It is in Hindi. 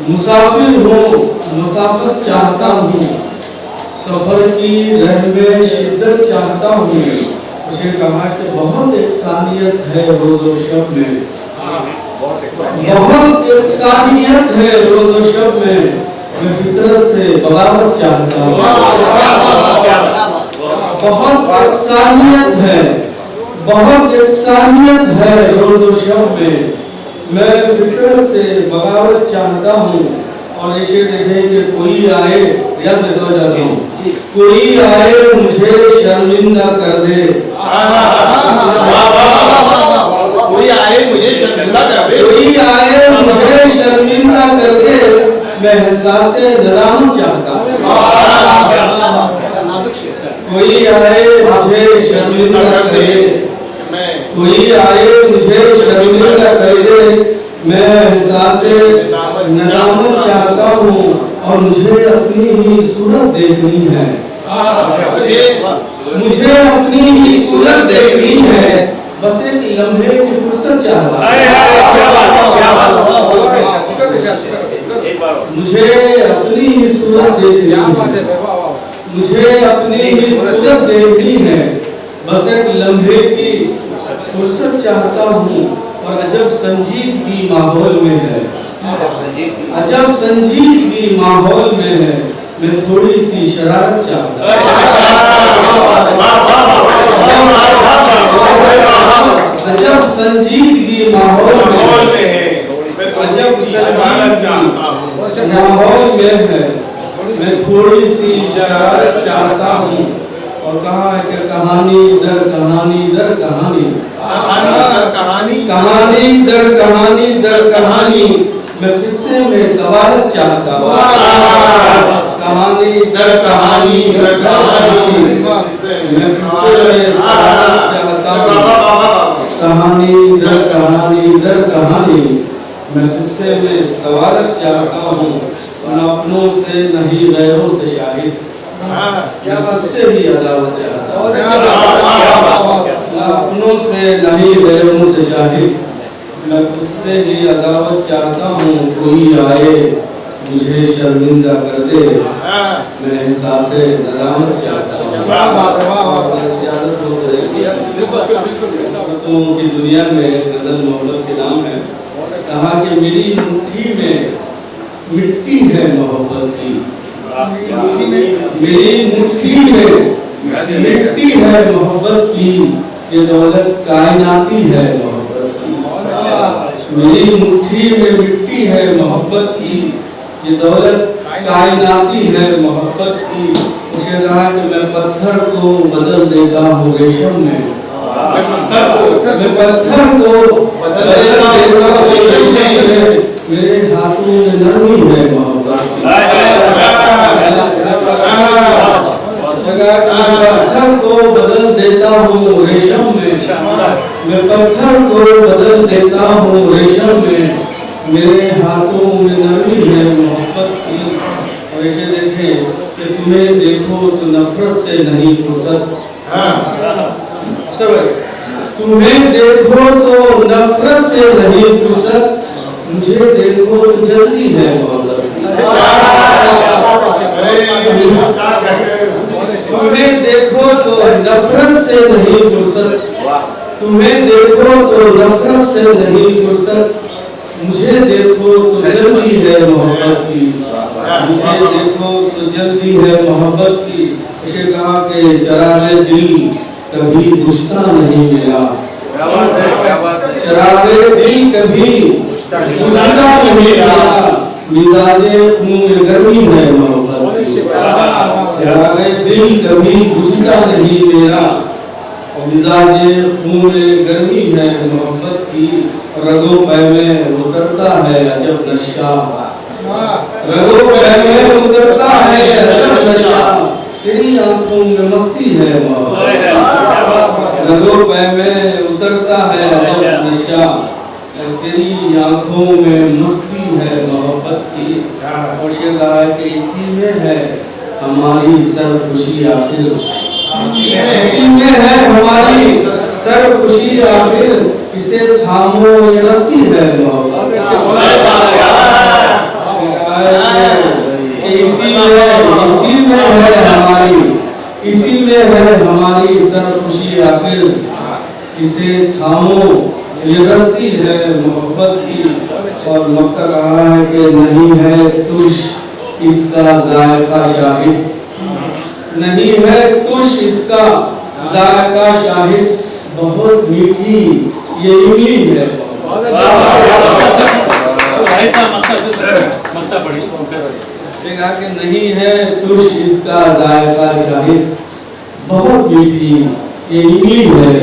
मुसाफिर हूँ, मुसाफिर चाहता हूँ, सफर की राह में शिद्दत चाहता हूँ। उसे कहा कि बहुत एकसानियत है रोज़ और शब में, बहुत एकसानियत है रोज़ और शब में, मैं फितरत से बगावत चाहता हूँ। बहुत एकसानियत है, बहुत एकसानियत है रोज़ और शब में, मैं फितरत से बगावत चाहता हूँ। और इसे देखें कि कोई आए, याद रखना चाहता हूँ, कोई आए मुझे शर्मिंदा कर दे, कोई आए मुझे शर्मिंदा कर दे, कोई आए मुझे शर्मिंदा कर दे, मैं एहसासे नदामत चाहता हूँ। कोई आए मुझे शर्मिंदा कर दे, कोई आए मुझे शर्मिंदा कर दे, मैं एहसासे नदामत चाहता हूँ। और मुझे अपनी ही सूरत देखनी है, मुझे अपनी ही सूरत देखनी है, बस एक लम्हे की फुर्सत चाहता हूँ। मुझे अपनी ही सूरत देखनी है, मुझे अपनी ही सूरत देखनी है, बस एक लम्हे की फुर्सत चाहता हूँ। और अजब संजीदगी माहौल में है, अजब संजीदगी माहौल में है, मैं थोड़ी सी शरारत चाहता हूँ। अजब संजीदगी माहौल में है, अजब संजीदगी माहौल में है, मैं थोड़ी सी शरारत चाहता हूँ। और कहा है कि कहानी दर कहानी दर कहानी, कहानी दर कहानी दर कहानी, मैं किस्से में कवायद चाहता हूँ। कहानी दर कहानी दर कहानी, मैं किस्से में कवायद चाहता हूँ। कहानी दर कहानी दर कहानी, मैं किस्से में कवायद चाहता हूँ। न अपनों से नहीं गैरों से शाहिद, क्या बात से ही अदावत चाहता हूँ। न अपनों से नहीं गैरों से शाहिद, मैं उससे ही अदावत चाहता हूँ। कोई आए मुझे शर्मिंदा कर दे, मैं एहसासे नदामत चाहता हूँ। की दुनिया में गजल मोहब्बत के नाम है। कहा कि मेरी मुट्ठी में मिट्टी है मोहब्बत की, मेरी मुट्ठी में मिट्टी है मोहब्बत की, ये दौलत कायनाती है मोहब्बत की। मेरी मुट्ठी में मिट्टी है मोहब्बत की, ये दौलत कायनाती है मोहब्बत की। उसे कहा कि मैं पत्थर को बदल देता हूँ रेशम में, मैं पत्थर को बदल देता हूँ रेशम में, मेरे हाथों में नरमी है मोहब्बत की। पत्थर को बदल देता हूँ रेशम में, मैं पत्थर को बदल देता हूँ रेशम में, मेरे हाथों में नरमी है मोहब्बत की। और इसे देखें कि तुम्हें देखो तो नफरत से नहीं फुर्सत, तुम्हें देखो तो नफरत से नहीं फुर्सत, मुझे देखो तो जल्दी है मोहब्बत की। तुम्हें देखो तो नफरत से नहीं फुर्सत, तुम्हें देखो तो नफरत से नहीं फुर्सत, मुझे देखो तो जल्दी है मोहब्बत की, मुझे देखो तो जल्दी है मोहब्बत की। उसे कहा कि चरागे दिल कभी बुझता नहीं मेरा, चरागे दिल कभी बुझता नहीं मेरा, मिजाजे खून में गर्मी है मोहब्बत की। चरागे दिल कभी बुझता नहीं मेरा, मिजाजे खून में गर्मी है मोहब्बत की। रगों पे में उतरता है अजब नशा, रगों पे में उतरता है अजब नशा, तेरी आंखों में मस्ती है मोहब्बत। रगों पे में उतरता है अजब नशा, तेरी आंखों में मस्ती है मोहब्बत की। और शेर कहा कि इसी में है हमारी सरखुशी आखिर, इसी में है हमारी सरखुशी आखिर, इसे थामो ये रस्सी है मोहब्बत। हमारी सरखुशी आखिर इसे थामो, ये रस्सी है मोहब्बत की। और मक्का कहा है कि नहीं है तुझ इसका जायका शाहिद, नहीं है तुझ इसका जायका शाहिद, बहुत मीठी ये इमली है। भाई साहब मक्ता पढ़ी कहा कि नहीं है तुझ इसका जायका शाहिद, बहुत मीठी ये इमली है।